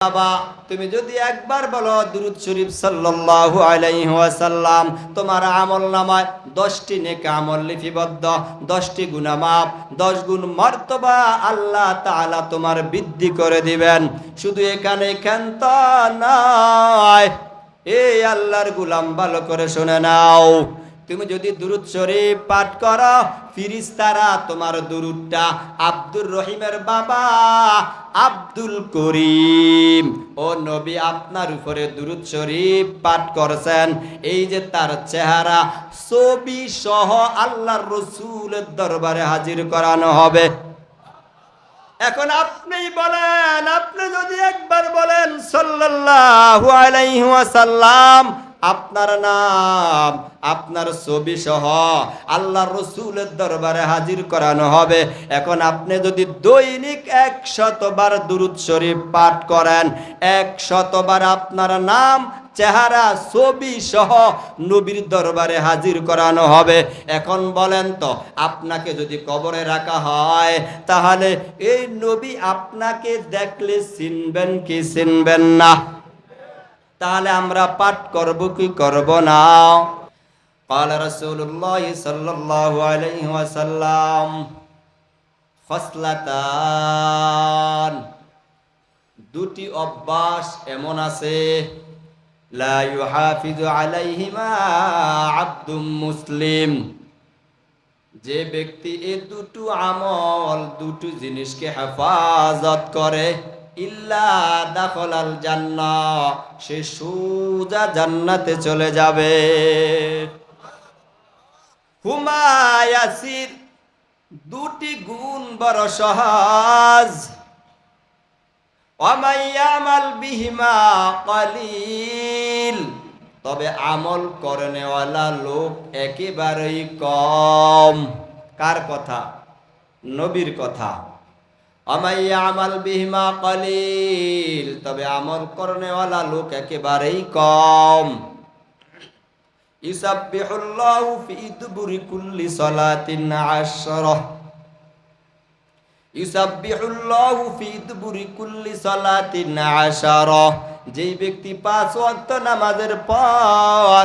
বাবা তুমি যদি একবার বলো দুরূদ শরীফ সাল্লাল্লাহু আলাইহি ওয়াসাল্লাম, তোমার আমলনামায় 10টি নেক আমল লিপিবদ্ধ, 10টি গুনাহ মাফ, 10 গুণ মর্তবা আল্লাহ তাআলা তোমার বৃদ্ধি করে দিবেন। শুধু এখানে ক্ষান্ত নয়, এই আল্লাহর গোলাম ভালো করে শুনে নাও, তুমি যদি দুরূদ শরীফ পাঠ করো, ফেরেশতারা তোমার দুরূদটা আব্দুর রহিমের বাবা আব্দুল করিম ও নবী আপনার উপরে দুরূদ শরীফ পাঠ করছেন, এই যে তার চেহারা ছবি সহ আল্লাহর রাসূলের দরবারে হাজির করানো হবে। এখন আপনি বলেন, আপনি যদি একবার বলেন সাল্লাল্লাহু আলাইহি ওয়াসাল্লাম, আপনার নাম আপনার ছবি সহ আল্লাহর রাসূলের দরবারে হাজির করানো হবে। এখন আপনি যদি দৈনিক 100 বার দুরূদ শরীফ পাঠ করেন, 100 বার আপনার নাম চেহারা ছবি সহ নবীর দরবারে হাজির করানো হবে। এখন বলেন তো, আপনাকে যদি কবরে রাখা হয়, তাহলে এই নবী আপনাকে দেখলে চিনবেন কি চিনবেন না? তাহলে আমরা পাঠ করব কি করব না? قال رسول الله صلى الله عليه وسلم خصلتان, দুটি অভ্যাস এমন আছে, লা ইউহাফিজু আলাইহিমা আবদুম মুসলিম, যে ব্যক্তি এই দুটো আমল দুটো জিনিসকে হেফাজত করে, ইল্লা দাখালাল জান্নাহ, সে সোজা জান্নাতে চলে যাবে। হুমা ইয়াসির, দুটি গুণ বড় সহজ, ওয়ামাইয়ামাল বিহিমা কালিল, তবে আমল করনেওয়ালা লোক একেবারেই কম। কার কথা? নবীর কথা। আমাল বিহিমা কালিল, তবে আমল করনেওয়ালা লোক একেবারেই কম। ইউসাব্বিহুল্লাহু ফি দুবুরি কুল্লি সালাতিন 10, ইউসাব্বিহুল্লাহু ফি দুবুরি কুল্লি সালাতিন 10, যেই ব্যক্তি 5 ওয়াক্ত নামাজের পর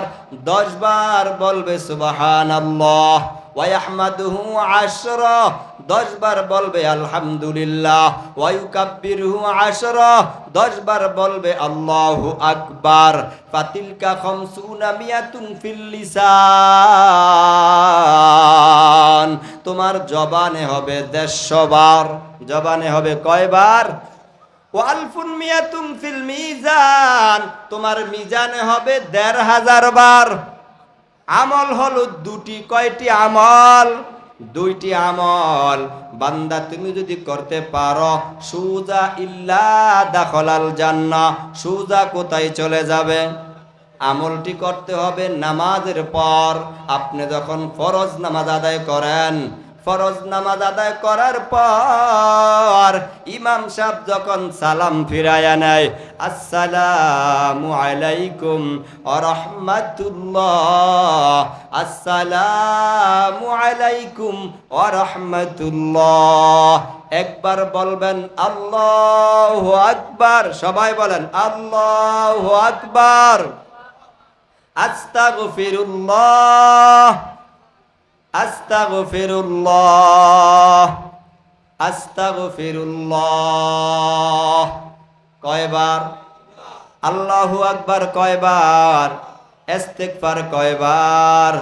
10 বার বলবে সুবহানাল্লাহ, ওয়া ইয়াহমাদুহু 10, 10 বার বলবে আলহামদুলিল্লাহ, ওয়া ইউকাব্বিরুহু 10, 10 বার বলবে আল্লাহু আকবার, ফাতিলকা খামসুনা মিয়াতুন ফিল লিসান, তোমার জবানে হবে 150 বার। জবানে হবে কয়বার? ওয়ালফুন মিয়াতুন ফিল মিজান, তোমার মিজানে হবে 1500 বার। আমল হলো দুটি। কয়টি আমল? দুইটি আমল। বান্দা তুমি যদি করতে পারো, সুজা ইল্লা দাখালাল জান্নাহ, সুজা কোথায় চলে যাবে? আমলটি করতে হবে নামাজের পর। আপনি যখন ফরজ নামাজ আদায় করেন, ফরজ নামাজ আদায় করার পর ইমাম সাহেব যখন সালাম ফিরায়া নেয়, আসসালামু আলাইকুম ওয়া রাহমাতুল্লাহ, আসসালামু আলাইকুম ওয়া রাহমাতুল্লাহ, একবার বলবেন আল্লাহু আকবার। সবাই বলেন আল্লাহু আকবার। আস্তাগফিরুল্লাহ, আস্তাগফিরুল্লাহ, আস্তাগফিরুল্লাহ। কয়বার? আল্লাহু আকবার কয়বার? ইস্তিগফার কয়বার?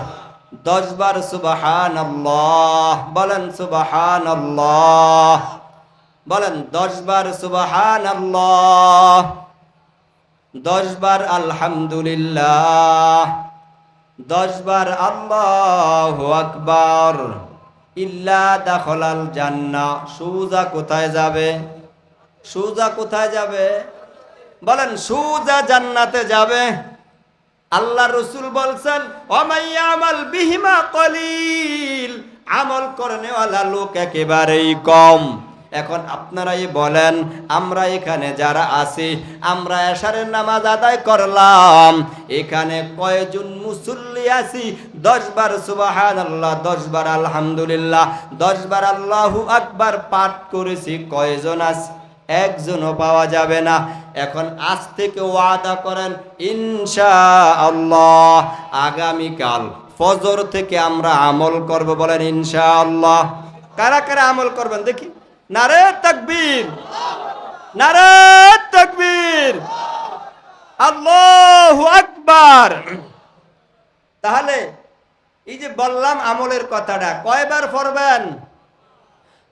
10 বার সুবহানাল্লাহ। বলেন সুবহানাল্লাহ। বলেন 10 বার সুবহানাল্লাহ, 10 বার আলহামদুলিল্লাহ, 10 বার আল্লাহু আকবার। ইল্লা দাখালাল জান্নাহ, সুজা কোথায় যাবে? সুজা কোথায় যাবে? বলেন সুজা জান্নাতে যাবে। আল্লাহ রাসূল বলছেন ওয়ামাইয়ামাল বিহিমা কালিল, আমল করনেওয়ালা লোক একেবারেই কম। এখন আপনারাই বলেন, আমরা এখানে যারা আছি, আমরা এশারের নামাজ আদায় করলাম, এখানে কয়জন মুসল্লি আছি? 10 বার সুবহানাল্লাহ, 10 বার আলহামদুলিল্লাহ, 10 বার আল্লাহু আকবার পাঠ করেছি কয়জন আছি? একজনও পাওয়া যাবে না। এখন আজ থেকে ওয়াদা করেন ইনশাআল্লাহ আগামীকাল ফজর থেকে আমরা আমল করব, বলেন ইনশাআল্লাহ। কারা কারা আমল করবেন দেখি? নারে তাকবীর, নারে তাকবীর, আল্লাহু আকবার। তাহলে এই যে বললাম আমলের কথাটা কয়বার পড়বেন?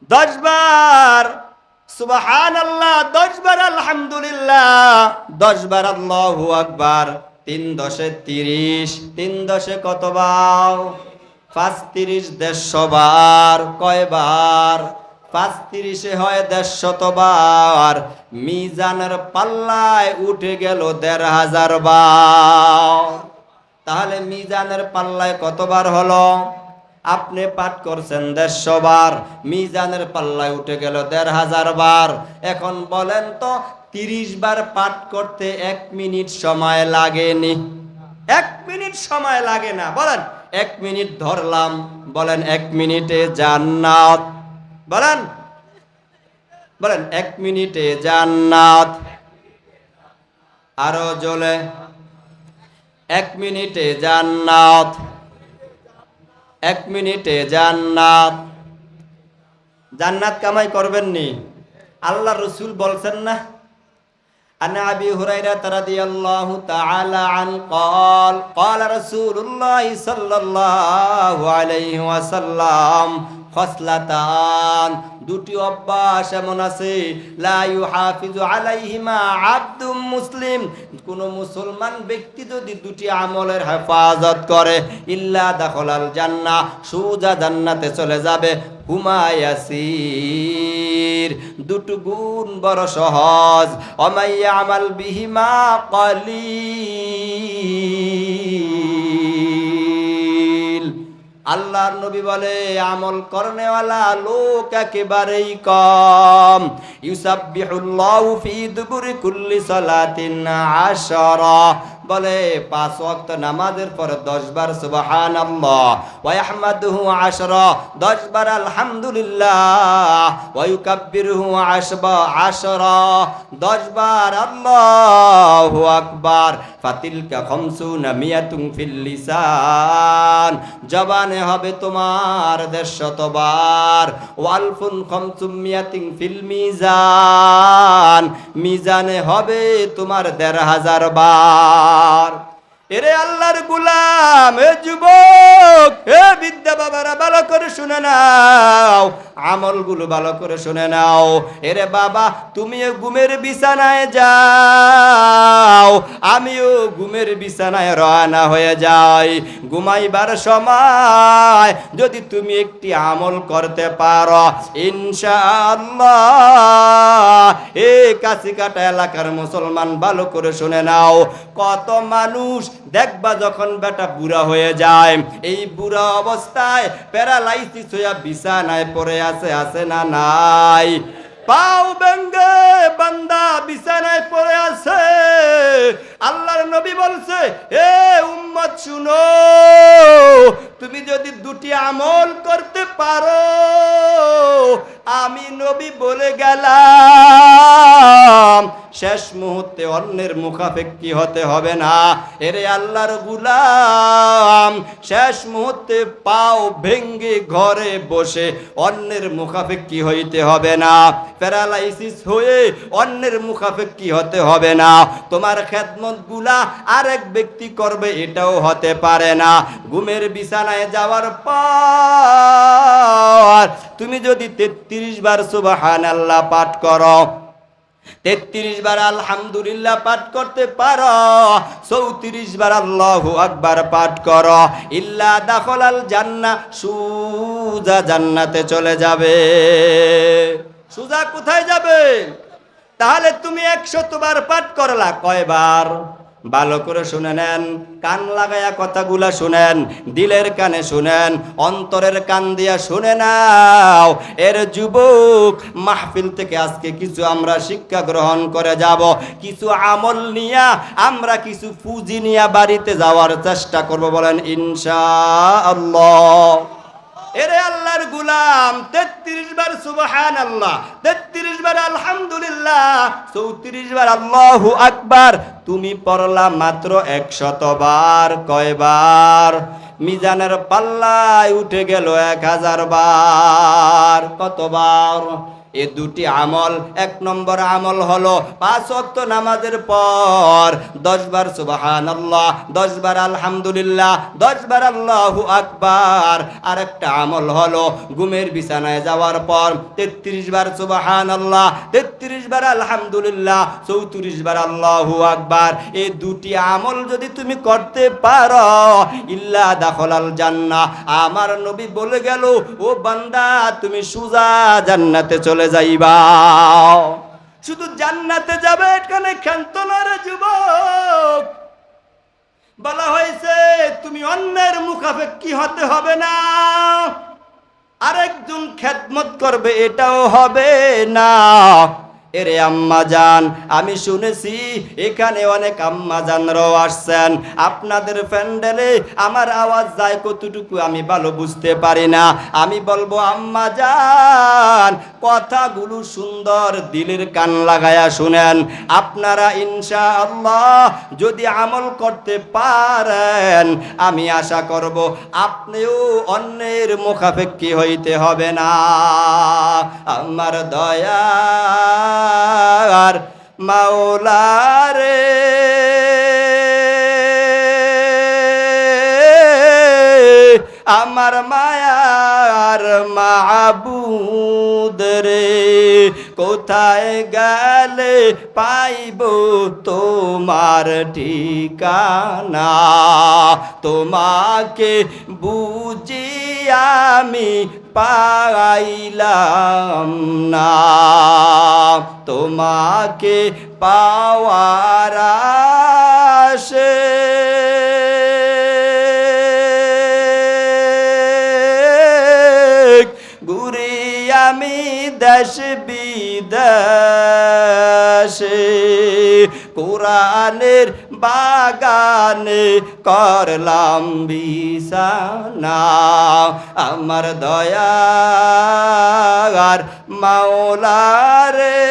10 বার সুবহানাল্লাহ, 10 বার আলহামদুলিল্লাহ, 10 বার আল্লাহু আকবার। 3 10 30, 3 10 কত বার? 5 30, 150 বার। কয়বার? 5 30 হয় 150 বার। মিজানের পাল্লায় উঠে গেল 1500 বার। তাহলে মিজানের পাল্লায় কতবার হলো? আপনি পাঠ করছেন 150 বার, মিজানের পাল্লায় উঠে গেল 1500 বার। এখন বলেন তো 30 বার পাঠ করতে 1 মিনিট সময় লাগেনি? 1 মিনিট সময় লাগে না। বলেন 1 মিনিট ধরলাম, বলেন 1 মিনিটে জান্নাত। বলেন বলেন 1 মিনিটে জান্নাত। আরো জোরে 1 মিনিটে জান্নাত, 1 মিনিটে জান্নাত। জান্নাত কামাই করবেন নি? আল্লাহ রসুল বলছেন না, عن أبي هريرة رضي الله تعالى عنه قال قال رسول الله صلى الله عليه وسلم খসলাতান, দুটি অভ্যাস এমন আছে লা ইউহাফিজু আলাইহিমা আবদুম মুসলিম, কোন মুসলমান ব্যক্তি যদি দুটি আমলের হেফাজত করে ইল্লা দাখালাল জান্নাহ, সোজা জান্নাতে চলে যাবে। হুমা ইয়াসির, দুটো গুণ বড় সহজ। ওমাই আমাল বিহিমা কালিল, আল্লাহর নবী বলে আমল করনেওয়ালা লোক একেবারেই কম। ইউসাব্বিহুল্লাহু ফি দুবুরি কুল্লি সালাতিন 10, বলে 5 ওয়াক্ত নামাজের পরে 10 বার সুবহানাল্লাহ, ওয়া ইয়াহমাদুহু 10, 10 বার আলহামদুলিল্লাহ, ওয়া ইউকাব্বিরুহু 10, 10 বার আল্লাহু আকবার। ফাতিলকা খামসুনা মিয়াতুন ফিল লিসান, জবানে হবে তোমার 150 বার। ওয়ালফুন খামসুম মিয়াতিন ফিল মিজান, মিজানে হবে তোমার 1500 বার। এরে আল্লাহর গোলাম, এ যুবক, এ বিদ্যা বাবারা ভালো করে শুনে নাও, আমলগুলো ভালো করে শুনে নাও। এরে বাবা, তুমিও ঘুমের বিছানায় যাও, আমিও ঘুমের বিছানায় রওনা হয়ে যাই। ঘুমাইবার সময় যদি তুমি একটি আমল করতে পারো ইনশাআল্লাহ, এই কাছিকাটা এলাকার মুসলমান ভালো করে শুনে নাও, কত মানুষ দেখবা যখন বেটা বুড়া হয়ে যায়, এই বুড়া অবস্থায় প্যারালাইসিস হয়ে বিছানায় পড়ে আছে না নাই? পাও ভেঙ্গে বান্দা বিছানায় পড়ে আছে। আল্লাহর নবী বলছে, এ উম্মত শুনো, তুমি যদি দুটি আমল করতে পারো, আমি নবী বলে গেলাম শেষ মুহূর্তে অন্যের মুখাপেক্ষী হতে হবে না। এরে আল্লাহর গোলাম, শেষ মুহূর্তে পাও ভেঙ্গে ঘরে বসে অন্যের মুখাপেক্ষী হইতে হবে না, প্যারালাইসিস হয়ে অন্যের মুখাপেক্ষী হতে হবে না, তোমার খেদমত গুলা আরেক ব্যক্তি করবে এটাও হতে পারে না। ঘুমের বিছানায় যাওয়ার পর তুমি যদি 33 বার সুবহানাল্লাহ পাঠ করো, 33 বার আলহামদুলিল্লাহ পাঠ করতে পারো, 34 বার আল্লাহু আকবার পাঠ করো, ইল্লা দাখালাল জান্নাহ, সুজা জান্নাতে চলে যাবে। সুজা কোথায় যাবে? তাহলে তুমি 100 বার পাঠ করলা, কয়বার? ভালো করে শুনে নেন, কান লাগায়া কথাগুলা শুনেন, দিলের কানে শুনেন, অন্তরের কান দিয়া শুনে নাও। এর যুবক, মাহফিল থেকে আজকে কিছু আমরা শিক্ষা গ্রহণ করে যাব, কিছু আমল নিয়া আমরা কিছু পুঁজি নিয়া বাড়িতে যাওয়ার চেষ্টা করব, বলেন ইনশাআল্লাহ। এরে আল্লাহর গুলাম 33 বার সুবহানাল্লাহ, 33 বার আলহামদুলিল্লাহ, 34 বার আল্লাহু আকবার তুমি পড়লা মাত্র 100 বার। কয়বার? মিজানের পাল্লায় উঠে গেল 1000 বার। কতবার? এ দুটি আমল। এক নম্বর আমল হলো 5 ওয়াক্ত নামাজের পর 10 বার সুবহানাল্লাহ, 10 বার আলহামদুলিল্লাহ, 10 বার আল্লাহু আকবার। আর একটা আমল হলো ঘুমের বিছানায় যাওয়ার পর 33 বার সুবহানাল্লাহ, 33 বার আলহামদুলিল্লাহ, 34 বার আল্লাহু আকবার। এই দুটি আমল যদি তুমি করতে পারো, ইল্লা দাখালাল জান্নাহ। আমার নবী বলে গেল, ও বান্দা তুমি সুজা জান্নাতে চলে যাইবা। শুধু জান্নাতে যাবে এখানে ক্ষান্ত না রে যুবক। বলা হয়েছে তুমি অন্যের মুখাপেক্ষী হতে হবে না, আরেকজন খেদমত করবে এটাও হবে না। এরে আম্মা জান, আমি শুনেছি এখানে অনেক আম্মা জানরাও আসছেন। আপনাদের প্যান্ডেলে আমার আওয়াজ যায় কতটুকু আমি ভালো বুঝতে পারি না। আমি বলবো আম্মা জান, কথাগুলো সুন্দর দিলের কান লাগায়া শুনেন। আপনারা ইনশাআল্লাহ যদি আমল করতে পারেন, আমি আশা করব আপনিও অন্যের মুখাপেক্ষী হইতে হবে না। আমার দয়ার মাওলা রে, আমার মায়ার মাবুদ রে, কোথায় গেলে পাইব তোমার ঠিকানা? তোমাকে বুঝি আমি পাইলাম না, তোমাকে পাওয়ার আশে ঘুরি আমি দেশ বিদেশে, কোরআনের বাগানে করলাম বিছানা। আমার দয়ার মাওলা রে,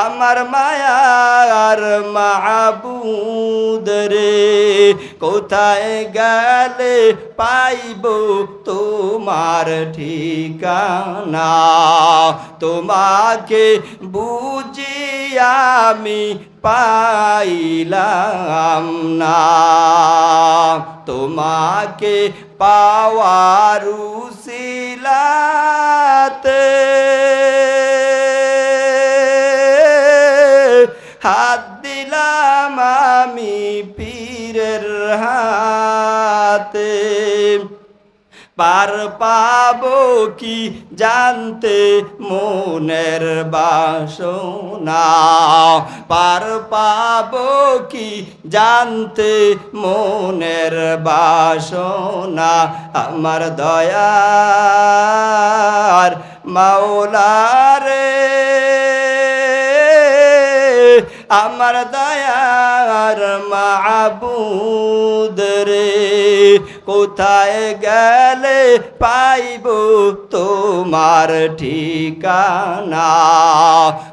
আমার মায়ার মাবুদ রে, কোথায় গেলে পাইব তোমার ঠিকানা? তোমাকে বুঝি আমি পাইলাম না, তোমাকে পাওয়ার উসিলাতে হাত দিলাম আমি পীরের হাতে। পার পাবো কি জানতে মনের বাসনা? পার পাবো কি জানতে মনের বাসনা? আমার দয়ার মাওলা রে, আমার দয়ার মাবুদ রে, কোথায় গেলে পাইব তোমার ঠিকানা?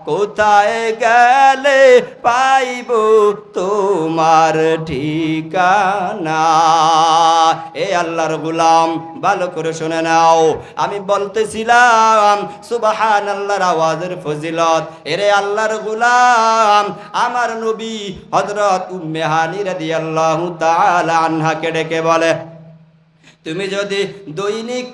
কোথায় গেলে পাইব তোমার ঠিকানা? এ আল্লাহর গোলাম, ভালো করে শুনে নাও। আমি বলতেছিলাম সুবহানাল্লাহর আওয়াজের ফজিলত। এরে আল্লাহর গোলাম, আমার নবী হযরত উম্মে হানি রাদিয়াল্লাহু তাআলা আনহাকে ডেকে বলে, তুমি যদি দৈনিক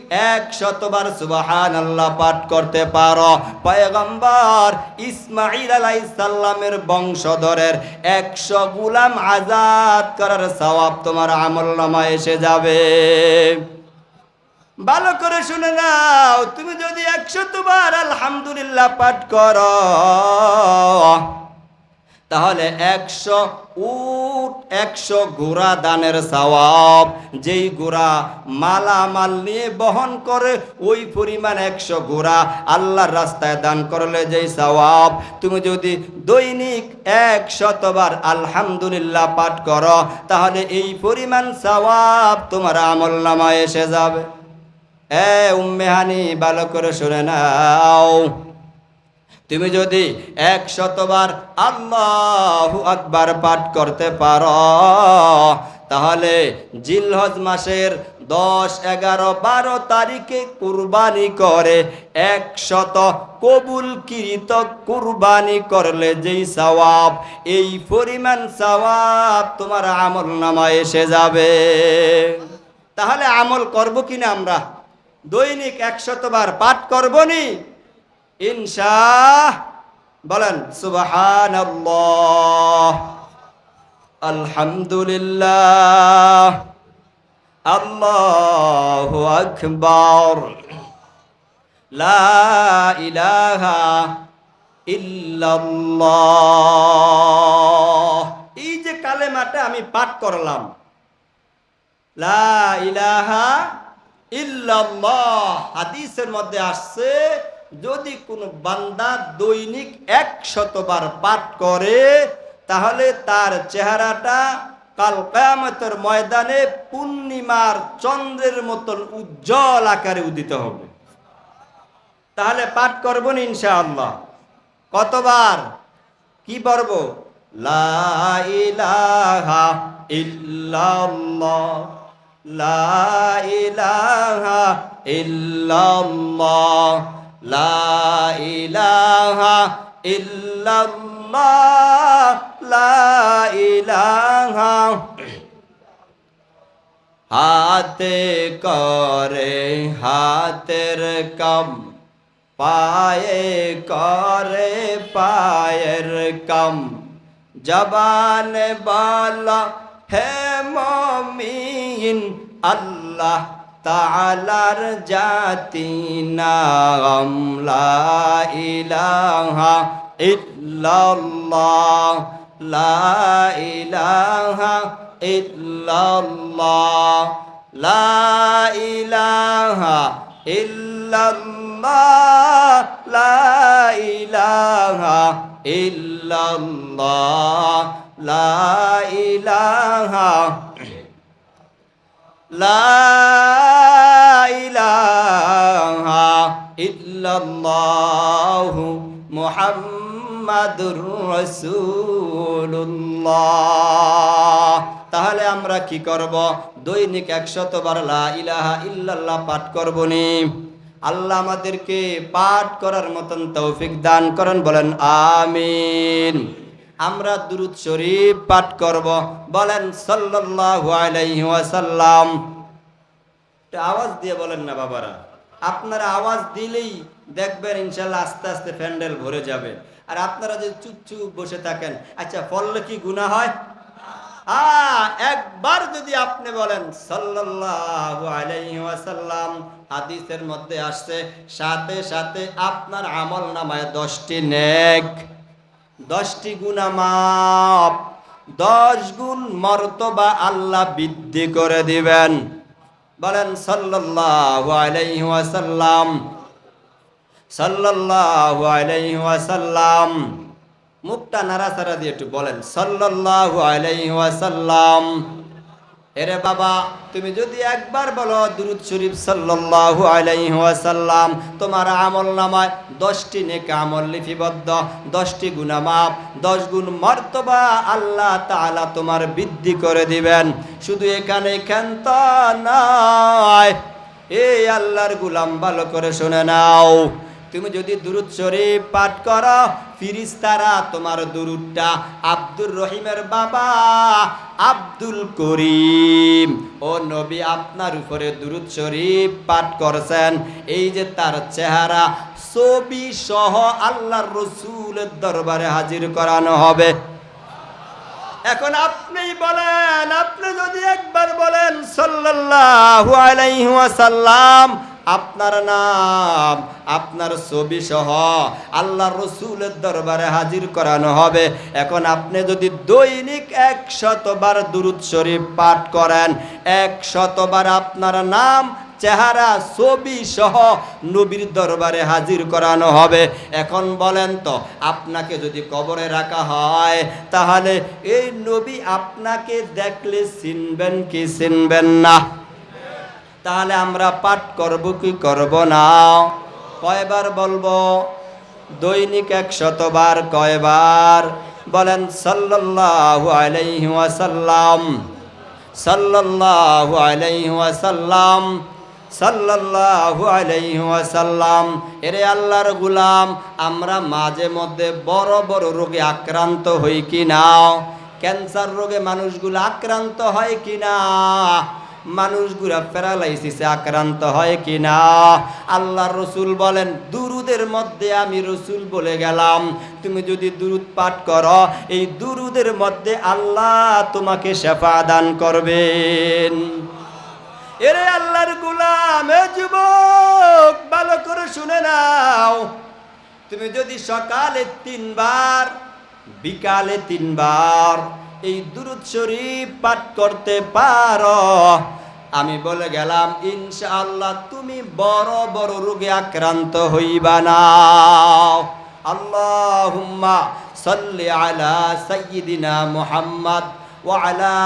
100 বার সুবহানাল্লাহ পাঠ করতে পারো, পয়গম্বর ইসমাঈল আলাইহিস সালামের বংশধরের 100 গোলাম আযাদ করার সওয়াব তোমার আমলনামায় এসে যাবে। ভালো করে শুনে নাও, তুমি যদি 100 বার আলহামদুলিল্লাহ পাঠ করো, তাহলে 100 উট 100 ঘোড়া দানের সওয়াব, যেই ঘোড়া মালামাল নিয়ে বহন করে ওই পরিমাণ 100 ঘোড়া আল্লাহর রাস্তায় দান করলে যেই সওয়াব, তুমি যদি দৈনিক 100 বার আলহামদুলিল্লাহ পাঠ করো তাহলে এই পরিমাণ সওয়াব তোমার আমলনামায় এসে যাবে। উম্মে হানি ভালো করে শুনে নাও, তুমি যদি 100 বার আল্লাহু আকবার পাঠ করতে পারো তাহলে জিলহজ মাসের 10, 11, 12 তারিখে কুরবানি করে 100 কবুলকৃত কুরবানি করলে যেই সওয়াব, এই পরিমাণ সওয়াব তোমার আমলনামায় এসে যাবে। তাহলে আমল করব কিনা আমরা? দৈনিক 100 বার পাঠ করব নি? ইনশাআল্লাহ বলেন সুবহানাল্লাহ, আলহামদুলিল্লাহ, আল্লাহু আকবার, লা ইলাহা ইল্লাল্লাহ। এই যে কালেমাটা আমি পাঠ করলাম, লা ইলাহা ইল্লাল্লাহ, হাদিসের মধ্যে আসছে যদি কোনো বান্দা দৈনিক 100 বার পাঠ করে তাহলে তার চেহারাটা কাল কিয়ামতের ময়দানে পূর্ণিমার চন্দ্রের মতন উজ্জ্বল আকারে উদিত হবে। তাহলে পাঠ করব না ইনশাআল্লাহ। কতবার কি পড়ব? লা ইলাহা ইল্লাল্লাহ, লা ইলাহা ইল্লাল্লাহ, লা ইলাহা ইল্লাল্লাহ, লা ইলাহা। হাতে করে হাতের কাম, পায়ে করে পায়ের কাম, জবান বলা হে মুমিন আল্লাহ তাআলার জাতি নাম, লা ইলাহা ইল্লাল্লাহ, লা ইলাহা ইল্লাল্লাহ, লা ইলাহা ইল্লাল্লাহ, লা ইলাহা ইল্লাল্লাহ, লা ইলাহা, লা ইলাহা ইল্লাল্লাহ মুহাম্মাদুর রাসূলুল্লাহ। তাহলে আমরা কি করব? দৈনিক 100 বার লা ইলাহা ইল্লাল্লাহ পাঠ করব নি? আল্লাহ আমাদেরকে পাঠ করার মতন তৌফিক দান করেন, বলেন আমিন। আমরা দুরূদ শরীফ পাঠ করব, বলেন সাল্লাল্লাহু আলাইহি ওয়াসাল্লাম। আওয়াজ দিয়ে বলেন না বাবারা, আপনারা আওয়াজ দিলেই দেখবেন ইনশাআল্লাহ আস্তে আস্তে প্যান্ডেল ভরে যাবে। আর আপনারা যদি চুপচুপ বসে থাকেন, আচ্ছা পড়লে কি গুনাহ হয়? একবার যদি আপনি বলেন সাল্লাল্লাহু আলাইহি ওয়াসাল্লাম, হাদিসের মধ্যে আসছে সাথে সাথে আপনার আমলনামায় 10টি নেক, 10টি গুনাহ মাফ, 10 গুণ মর্তবা আল্লাহ বৃদ্ধি করে দিবেন। বলেন সাল্লাল্লাহু আলাইহি ওয়াসাল্লাম, সাল্লাল্লাহু আলাইহি ওয়াসাল্লাম। মুখটা নাড়াচাড়া দিয়ে একটু বলেন সাল্লাল্লাহু আলাইহি ওয়াসাল্লাম। এরে বাবা, তুমি যদি একবার বলো দুরূদ শরীফ সাল্লাল্লাহু আলাইহি ওয়াসাল্লাম, তোমার আমলনামায় 10টি নেক আমল লিপিবদ্ধ, 10টি গুনাহ মাফ, 10 গুণ মর্তবা আল্লাহ তাআলা তোমার বৃদ্ধি করে দিবেন। শুধু এখানে ক্ষান্ত নয়, এই আল্লাহর গোলাম ভালো করে শুনে নাও, তুমি যদি দুরূদ শরীফ পাঠ করো, ফিরিস্তারা তোমার দুরূদটা আব্দুর রহিমের বাবা আব্দুল করিম ও নবী আপনার উপরে দুরূদ শরীফ পাঠ করছেন, এই যে তার চেহারা ছবি সহ আল্লাহর রাসূলের দরবারে হাজির করানো হবে। এখন আপনি বলেন, আপনি যদি একবার বলেন সাল্লাল্লাহু আলাইহি ওয়াসাল্লাম, আপনার নাম, আপনার ছবি সহ আল্লাহর রসুলের দরবারে হাজির করানো হবে। এখন আপনি যদি দৈনিক 100 বার দুরূদ শরীফ পাঠ করেন, 100 বার আপনার নাম, চেহারা, ছবি সহ নবীর দরবারে হাজির করানো হবে। এখন বলেন তো, আপনাকে যদি কবরে রাখা হয়, তাহলে এই নবী আপনাকে দেখলে চিনবেন কি চিনবেন না? তাহলে আমরা পাঠ করব কি করব না? কয়বার বলবো? দৈনিক 100 বার। কয়বার? বলেন সাল্লাল্লাহু আলাইহি ওয়াসাল্লাম, সাল্লাল্লাহু আলাইহি ওয়াসাল্লাম, সাল্লাল্লাহু আলাইহি ওয়াসাল্লাম। এরে আল্লাহর গোলাম, আমরা মাঝে মধ্যে বড় বড় রোগে আক্রান্ত হই কি না? ক্যান্সার রোগে মানুষগুলো আক্রান্ত হয় কি না? মানুষগুলা প্যারালাইসিসে আক্রান্ত হয় কি না? আল্লাহর রসুল বলেন, দুরুদের মধ্যে আমি রসুল বলে গেলাম, তুমি যদি দুরুদ পাঠ করো, এই দুরুদের মধ্যে আল্লাহ তোমাকে শেফা দান করবেন। এরে আল্লাহর গোলাম, এ যুবক, ভালো করে শুনে নাও। তুমি যদি সকালে 3 বার, বিকালে 3 বার এই দুরূদ শরীফ পাঠ করতে পারো, আমি বলে গেলাম ইনশাআল্লাহ তুমি বড় বড় রোগে আক্রান্ত হইবা না। আল্লাহুম্মা সাল্লি আলা সাইয়্যিদিনা মুহাম্মদ ওয়া আলা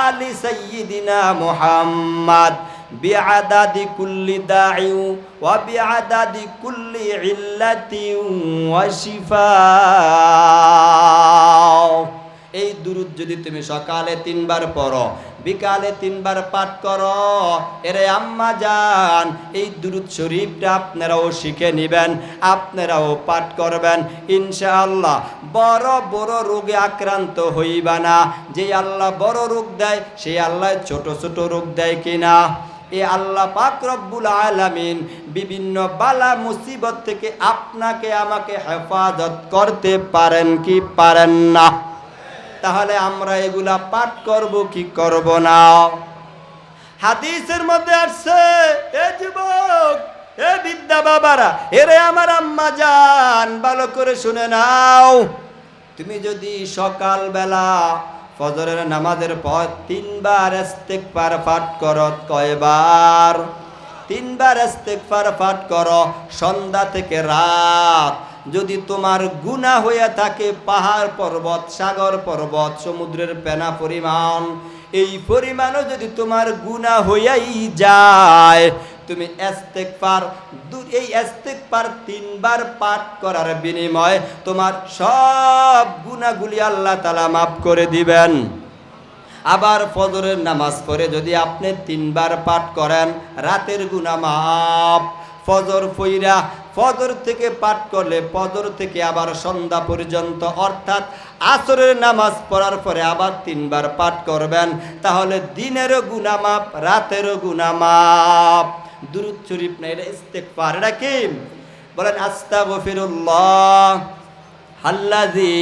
আলি সাইয়্যিদিনা মুহাম্মদ বিআদাদি কুল্লি দাঈ ওয়া বিআদাদি কুল্লি ইল্লাতিন ওয়া শিফা। এই দুরূদ যদি তুমি সকালে 3 বার পড়ো, বিকালে 3 বার পাঠ করো, এরে আম্মা জান, এই দুরূদ শরীফটা আপনারাও শিখে নেবেন, আপনারাও পাঠ করবেন, ইনশাআল্লাহ বড় বড় রোগে আক্রান্ত হইবা না। যে আল্লাহ বড় রোগ দেয়, সেই আল্লাহ ছোট ছোট রোগ দেয় কিনা? এ আল্লাহ পাক রব্বুল আলামিন বিভিন্ন বালা মুসিবত থেকে আপনাকে আমাকে হেফাজত করতে পারেন কি পারেন না? তাহলে আমরা এগুলা পাঠ করব কি করব না? হাদিসের মধ্যে আসছে, এ যুবক, এ বিদ্যা বাবারা, এরে আমার আম্মা জান, ভালো করে শুনে নাও। তুমি যদি সকালবেলা ফজরের নামাজের পর 3 বার ইস্তিগফার পাঠ করো, কয়বার? 3 বার ইস্তিগফার পাঠ করো সন্ধ্যা থেকে রাত। যদি তোমার গুনাহ হয়ে থাকে পাহাড় পর্বত, সাগর পর্বত, সমুদ্রের পেনা পরিমাণ, এই পরিমাণও যদি তোমার গুনাহ হইয়াই যায়, তুমি ইস্তিগফার, এই ইস্তিগফার 3 বার পাঠ করার বিনিময়ে তোমার সব গুনাহগুলি আল্লাহ তাআলা মাফ করে দিবেন। আবার ফজরের নামাজ পড়ে যদি আপনি 3 বার পাঠ করেন, রাতের গুনাহ মাফ। ফজর পইরা, ফজর থেকে পাঠ করলে ফজর থেকে আবার সন্ধ্যা পর্যন্ত, অর্থাৎ আসরের নামাজ পড়ার পরে আবার 3 বার পাঠ করবেন, তাহলে দিনেরও গুনাহ মাফ, রাতেরও গুনাহ মাফ। দুরূদ শরীফ না, এটা ইস্তিগফার। এটা কি? বলেন আস্তাগফিরুল্লাহ আল্লাযী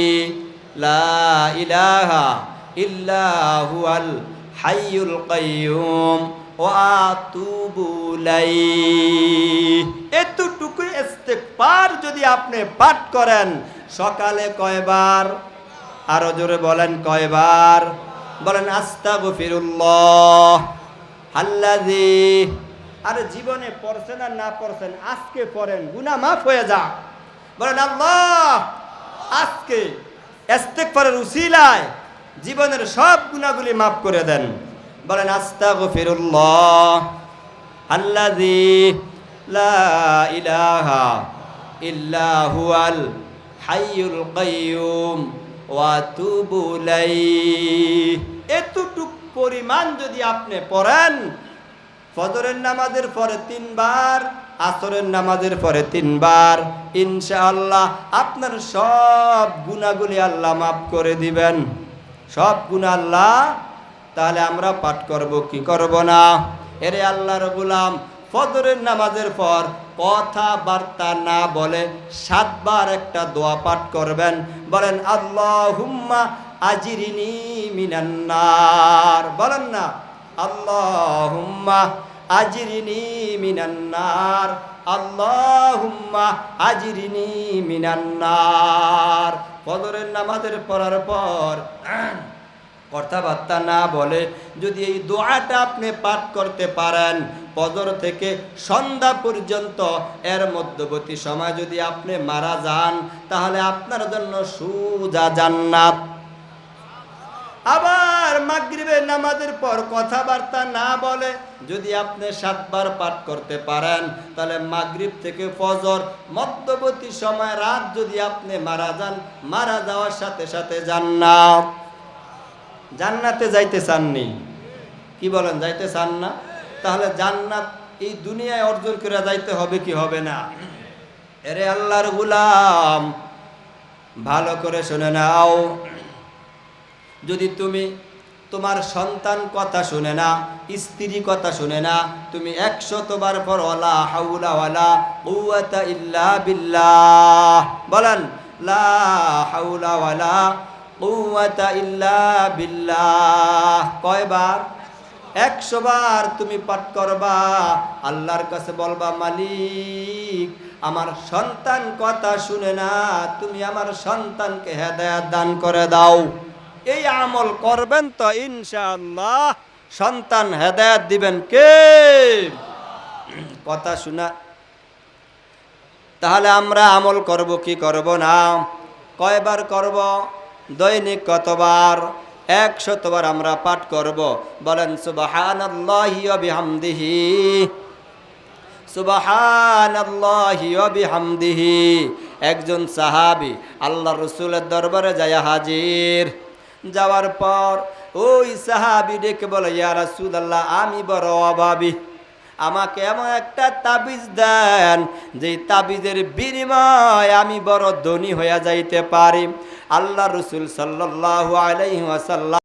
লা ইলাহা ইল্লা হুয়াল হাইয়ুল কাইয়্যুম ওয়া আতুবু ইলাইহি। এতটুকু ইস্তিগফার যদি আপনি পাঠ করেন, সকালে কয়বার? আরো জোরে বলেন, কয়বার? বলেন আস্তাগফিরুল্লাহ আল্লাযী। আরে জীবনে পড়ছেন আর না পড়ছেন, আজকে পড়েন, গুনাহ মাফ হয়ে যাক। বলেন আল্লাহ, আজকে ইস্তিগফারের উসিলায় জীবনের সব গুনাহগুলি মাফ করে দেন। বলেন আস্তাগফিরুল্লাহ আল্লাযী লা ইলাহা ইল্লা হুয়াল হাইয়ুল কাইয়্যুম ওয়া আতুবু ইলাইহি। এতটুক পরিমাণ যদি আপনি পড়েন, ফজরের নামাজের পরে 3 বার, আসরের নামাজের পরে 3 বার, ইনশাআল্লাহ আপনার সব গুনাহগুলি আল্লাহ মাফ করে দিবেন, সব গুনাহ আল্লাহ। তাহলে আমরা পাঠ করব কি করব না? এরে আল্লাহর গোলাম, ফজরের নামাজের পর কথাবার্তা না বলে 7 বার একটা দোয়া পাঠ করবেন। বলেন আল্লাহুম্মা আজিরিনি মিনান নার। বলেন না, আল্লাহুম্মা আজিরিনি মিনান নার, আল্লাহুম্মা আজিরিনি মিনান নার। ফজরের নামাজের পড়ার পর কথাবার্তা না বলে যদি এই দোয়াটা আপনি পাঠ করতে পারেন, ফজর থেকে সন্ধ্যা পর্যন্ত এর মধ্যবর্তী সময় যদি আপনি মারা যান, তাহলে আপনার জন্য সুজা জান্নাত। আবার মাগরিবের নামাজের পর কথাবার্তা না বলে যদি আপনি 7 বার পাঠ করতে পারেন, তাহলে মাগরিব থেকে ফজর মধ্যবর্তী সময় রাত যদি আপনি মারা যান, মারা যাওয়ার সাথে সাথে জান্নাত। জান্নাতে যাইতে চাননি? কি বলেন, যাইতে চান না? তাহলে জান্নাত এই দুনিয়ায় অর্জন করে যাইতে হবে কি হবে না? এরে আল্লাহর গোলাম, ভালো করে শুনে নাও। যদি তুমি তোমার সন্তান কথা শুনে না, স্ত্রী কথা শুনে না, তুমি 100 বার পর ওয়ালা হাওলা ওয়ালা কুওয়াতা ইল্লা বিল্লাহ বলেন, লা হাওলা ওয়ালা কুওয়াতা ইল্লা বিল্লাহ কয়বার? 100 বার তুমি পাঠ করবা। আল্লাহর কাছে বলবা, মালিক আমার সন্তান কথা শুনে না, তুমি আমার সন্তানকে হেদায়েত দান করে দাও। এই আমল করবেন তো ইনশাআল্লাহ সন্তান হেদায়েত দিবেন কে? কথা শোনা। তাহলে আমরা আমল করব কি করব না? কয়বার করব? দৈনিক কতবার? 100 বার আমরা পাঠ করব। বলেন সুবহানাল্লাহি ওয়া বিহামদিহি, সুবহানাল্লাহি ওয়া বিহামদিহি। একজন সাহাবী আল্লাহ রাসূলের দরবারে যায় হাজির। যাওয়ার পর ওই সাহাবী ডেকে বলে, ইয়া রাসূলুল্লাহ, আমি বড় অভাবী, আমাকে এমন একটা তাবিজ দেন যে তাবিজের বিনিময়ে আমি বড় ধনী হয়ে যাইতে পারি। আল্লাহ রাসূল সাল্লাল্লাহু আলাইহি ওয়াসাল্লাম